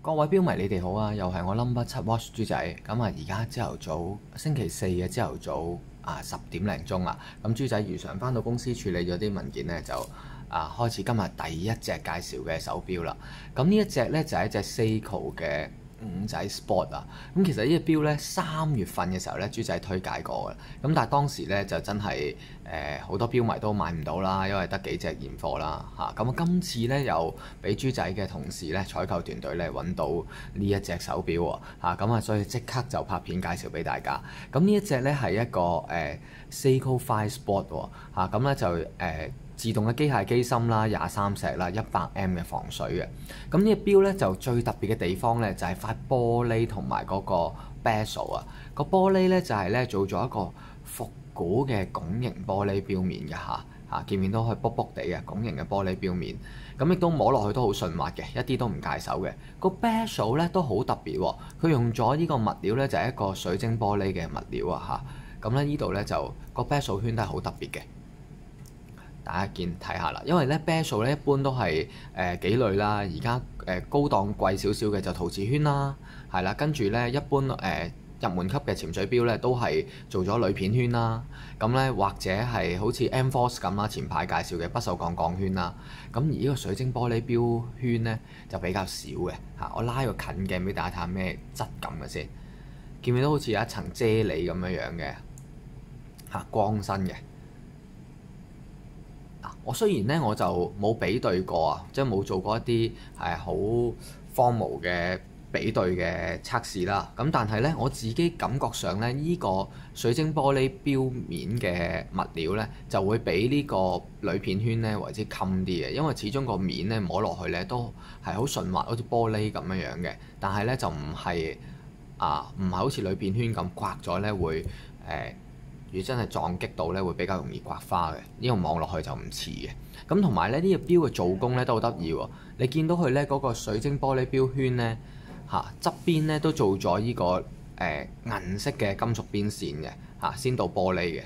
各位標迷，你哋好啊！又係我 Number 7 Watch 豬仔。咁啊，而家朝頭早星期四嘅朝頭早10點零鐘啊。咁豬仔如常返到公司處理咗啲文件呢，就開始今日第一隻介紹嘅手錶啦。咁呢一隻呢，就係一隻 Seiko 嘅5仔 Sport 啊。咁其實呢隻錶呢，3月份嘅時候呢，豬仔推介過嘅。咁但係當時呢，就真係好多標迷都買唔到啦，因為得幾隻現貨啦嚇。咁今次呢，又俾豬仔嘅同事呢，採購團隊呢揾到呢一隻手錶喎嚇。咁所以即刻就拍片介紹俾大家。咁呢一隻呢，係一個Seiko 5 Sport 喎嚇。咁呢就自動嘅機械機芯啦，23石啦，100M 嘅防水嘅。咁呢隻錶咧就最特別嘅地方咧，就係塊玻璃同埋嗰個 bezel 啊。個玻璃咧就係咧做咗一個復古嘅拱形玻璃錶面嘅嚇，見面都係卜卜地嘅拱形嘅玻璃錶面。咁亦都摸落去都好順滑嘅，一啲都唔介手嘅。個 bezel 咧都好特別喎，佢用咗呢個物料咧就係一個水晶玻璃嘅物料啊嚇。咁咧呢度咧就個 bezel 圈都係好特別嘅。大家睇下啦，因為咧 bezel 咧一般都係幾類啦，而家高檔貴少少嘅就陶瓷圈啦，係啦，跟住咧一般入門級嘅潛水錶咧都係做咗鋁片圈啦，咁咧或者係好似 M-Force 咁啦，前排介紹嘅不鏽鋼鋼圈啦，咁而呢個水晶玻璃錶圈咧就比較少嘅嚇。我拉個近鏡俾大家睇下咩質感嘅先，見唔見到好似有一層啫喱咁樣嘅嚇光身嘅。我雖然咧我就冇比對過啊，即係冇做過一啲好formal嘅比對嘅測試啦。咁但係咧我自己感覺上咧，呢個水晶玻璃錶面嘅物料咧就會比呢個鋁片圈咧為之襟啲嘅，因為始終個面咧摸落去咧都係好順滑，好似玻璃咁樣嘅。但係咧就唔係好似鋁片圈咁刮咗咧會如果真係撞擊到咧，會比較容易刮花嘅。呢個望落去就唔似嘅。咁同埋咧，呢個錶嘅做工咧都好得意喎。你見到佢咧嗰個水晶玻璃錶圈咧側邊咧都做咗呢個銀色嘅金屬邊線嘅先到玻璃嘅。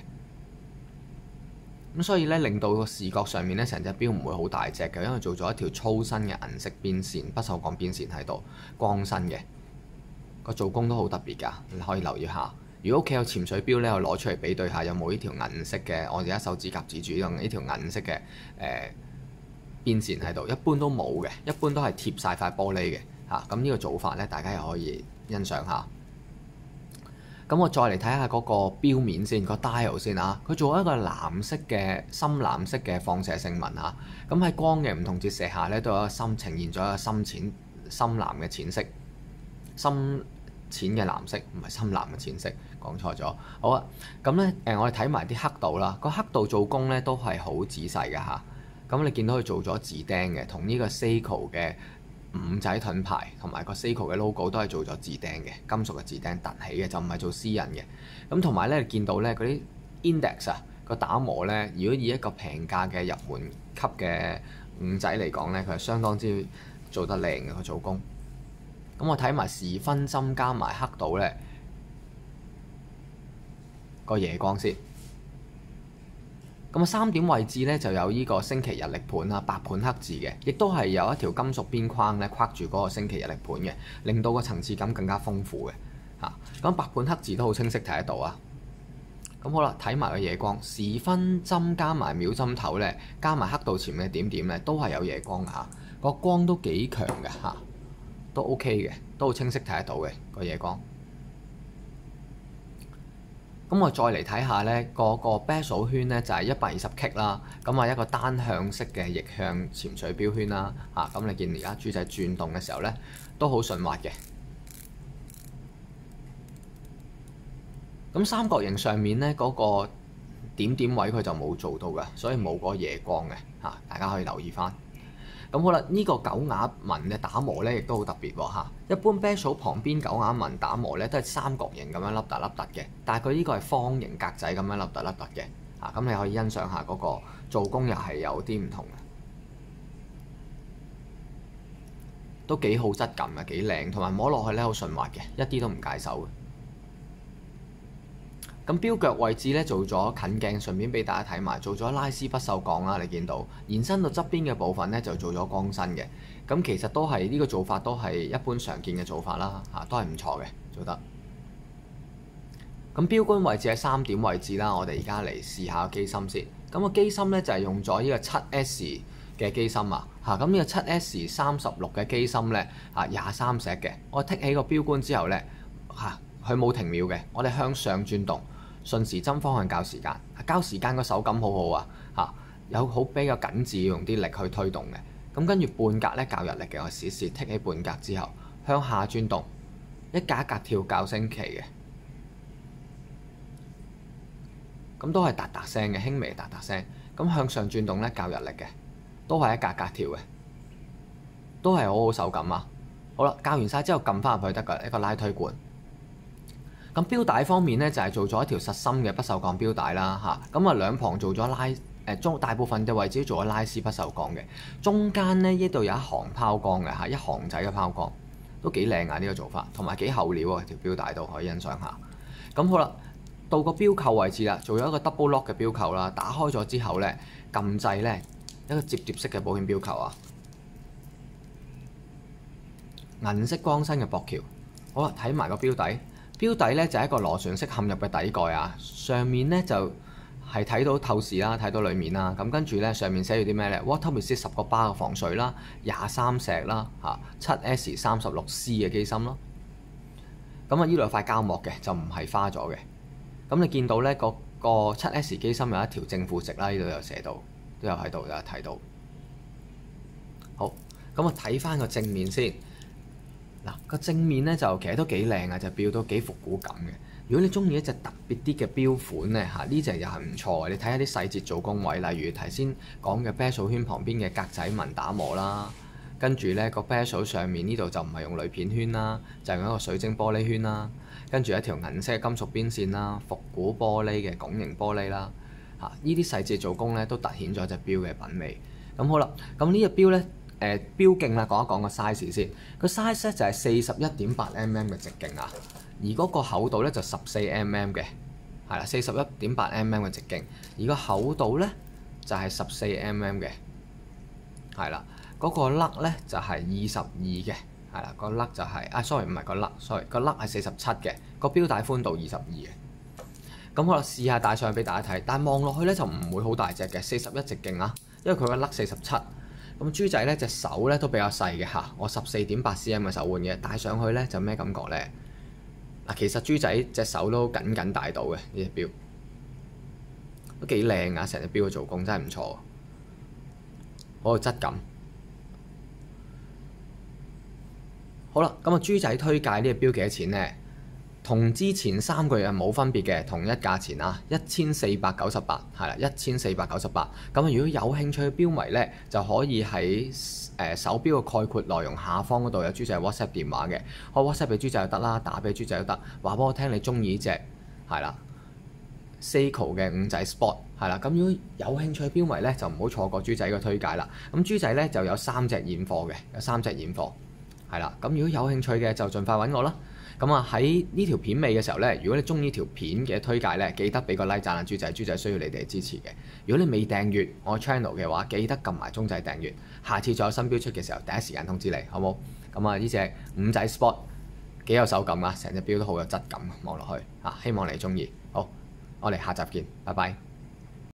咁所以咧令到個視覺上面咧成隻錶唔會好大隻嘅，因為做咗一條粗身嘅銀色邊線、不鏽鋼邊線喺度光身嘅。個做工都好特別㗎，你可以留意下。如果屋企有潛水錶咧，我攞出嚟比對下有冇呢條銀色嘅，我而家手指甲指住用呢條銀色嘅邊線喺度，一般都冇嘅，一般都係貼晒塊玻璃嘅嚇。咁呢個做法咧，大家又可以欣賞下。咁我再嚟睇下嗰個錶面先，個 dial 先啊。佢做一個藍色嘅深藍色嘅放射性紋嚇。咁喺光嘅唔同折射下咧，都有一個呈現咗一個深藍嘅淺色，深淺嘅藍色，唔係深藍嘅淺色，講錯咗。好啊，咁咧我哋睇埋啲刻度啦。個刻度做工咧都係好仔細嘅嚇。咁你見到佢做咗字釘嘅，同呢個 Seiko 嘅5仔盾牌同埋個 Seiko 嘅 logo 都係做咗字釘嘅，金屬嘅字釘凸起嘅，就唔係做私印嘅。咁同埋咧，見到咧嗰啲 index 個打磨咧，如果以一個平價嘅入門級嘅5仔嚟講咧，佢係相當之做得靚嘅個做工。咁我睇埋時分針加埋刻度咧個夜光先。咁3點位置咧就有呢個星期日曆盤啦，白盤黑字嘅，亦都係有一條金屬邊框咧框住嗰個星期日曆盤嘅，令到個層次感更加豐富嘅嚇。咁白盤黑字都好清晰睇得到啊。咁好啦，睇埋個夜光，時分針加埋秒針頭咧，加埋刻度前嘅點點咧，都係有夜光嚇，個光都幾強嘅嚇。都 OK 嘅，都好清晰睇得到嘅個夜光。咁我再嚟睇下呢個 bezel 圈呢，就係120K 啦。咁一個單向式嘅逆向潛水錶圈啦。咁你見而家豬仔轉動嘅時候呢，都好順滑嘅。咁三角形上面呢，嗰個點點位佢就冇做到嘅，所以冇嗰個夜光嘅嚇，大家可以留意翻。咁好啦，呢個狗牙紋嘅打磨咧，亦都好特別喎嚇。一般 bezel 旁邊狗牙紋打磨咧，都係三角形咁樣凹凸凹凸嘅，但係佢呢個係方形格仔咁樣凹凸凹凸嘅嚇。咁你可以欣賞下嗰個做工又係有啲唔同嘅，都幾好質感嘅，幾靚，同埋摸落去咧好順滑嘅，一啲都唔介手嘅。咁標腳位置咧做咗近鏡，順便俾大家睇埋，做咗拉絲不鏽鋼啦。你見到延伸到側邊嘅部分咧就做咗光身嘅。咁其實都係呢個做法都係一般常見嘅做法啦，都係唔錯嘅，做得。咁標杆位置喺3點位置啦，我哋而家嚟試下個機芯先。咁個機芯咧就係用咗呢個 7S 嘅機芯啊，咁呢個 7S36嘅機芯咧23石嘅。我剔起個標杆之後咧佢冇停秒嘅，我哋向上轉動，順時針方向校時間。校時間個手感好好啊，有好比較緊緻，用啲力去推動嘅。咁跟住半格咧校日曆嘅，我試試剔起半格之後向下轉動，一格一格跳校升旗嘅。咁都係嗒嗒聲嘅，輕微嗒嗒聲。咁向上轉動咧校日曆嘅，都係一格格跳嘅，都係好好手感啊！好啦，校完晒之後撳翻入去得㗎，一個拉推罐。咁標帶方面咧就係做咗一條實心嘅不鏽鋼標帶啦，咁兩旁做咗大部分嘅位置做咗拉絲不鏽鋼嘅，中間咧呢度有一行拋光嘅，一行仔嘅拋光，都幾靚啊呢個做法，同埋幾厚料啊條標帶都可以欣賞下。咁好啦。到個標扣位置啦，做咗一個 double lock 嘅標扣啦，打開咗之後咧，撳掣咧一個摺疊式嘅保險標扣啊，銀色光身嘅薄橋。好啦，睇埋個標底，標底咧就係一個螺旋式嵌入嘅底蓋啊，上面咧就係睇到透視啦，睇到裡面啦。咁跟住咧上面寫住啲咩咧 ？Water resist 10個巴嘅防水啦，23石啦，7S36C 嘅機芯咯。咁呢度有塊膠膜嘅，就唔係花咗嘅。咁你見到咧個 7S 機芯有一條正負值啦，呢度有寫到，都有喺度有睇到。好，咁我睇翻個正面先。嗱，個正面咧就其實都幾靚啊，隻錶都幾復古感嘅。如果你中意一隻特別啲嘅錶款咧，呢隻又係唔錯嘅。你睇下啲細節做工位，例如頭先講嘅 bezel 圈旁邊嘅格仔紋打磨啦，跟住咧個 bezel 上面呢度就唔係用鋁片圈啦，就係用一個水晶玻璃圈啦。跟住一條銀色嘅金屬邊線啦，復古玻璃嘅拱形玻璃啦，呢啲細節做工咧都突顯咗隻錶嘅品味。咁好啦，咁呢隻錶咧錶徑啦，講一講個 size 先。個 size 咧就係41.8mm 嘅直徑啊，而嗰個厚度咧就14mm嘅，係啦，41.8mm嘅直徑，而個厚度咧就係14mm嘅，係啦，嗰個粒咧就係22嘅。係啦，個粒就係sorry 唔係個粒 ，sorry 個粒係47嘅，個錶帶寬度22嘅。咁好啦，試下戴上去俾大家睇，但係望落去咧就唔會好大隻嘅，41直徑啊，因為佢個粒47。咁豬仔咧隻手咧都比較細嘅嚇，我14.8cm 嘅手腕嘅，戴上去咧就咩感覺咧？嗱，其實豬仔隻手都緊緊戴到嘅呢隻錶，都幾靚啊！成隻錶嘅做工真係唔錯，好有質感。好啦，咁豬仔推介呢隻錶幾多錢呢？同之前3個月係冇分別嘅，同一價錢啊，1498係啦，1498。咁如果有興趣嘅錶迷呢，就可以喺手錶嘅概括內容下方嗰度有豬仔 WhatsApp 電話嘅，可以 WhatsApp 俾豬仔又得啦，打俾豬仔都得，話俾我聽你中意呢隻係啦 Seiko 嘅5仔 Sport 係啦。咁如果有興趣嘅錶迷呢，就唔好錯過豬仔嘅推介啦。咁豬仔呢，就有3隻現貨嘅，有3隻現貨。係啦，咁如果有興趣嘅就盡快揾我啦。咁喺呢條片尾嘅時候呢，如果你中意條片嘅推介呢，記得俾個 like 讚下豬仔，豬仔需要你哋支持嘅。如果你未訂閱我 channel 嘅話，記得撳埋鐘仔訂閱，下次再有新標出嘅時候第一時間通知你，好冇？咁呢隻5仔 Sport 幾有手感啊，成隻錶都好有質感，望落去希望你中意。好，我哋下集見，拜拜。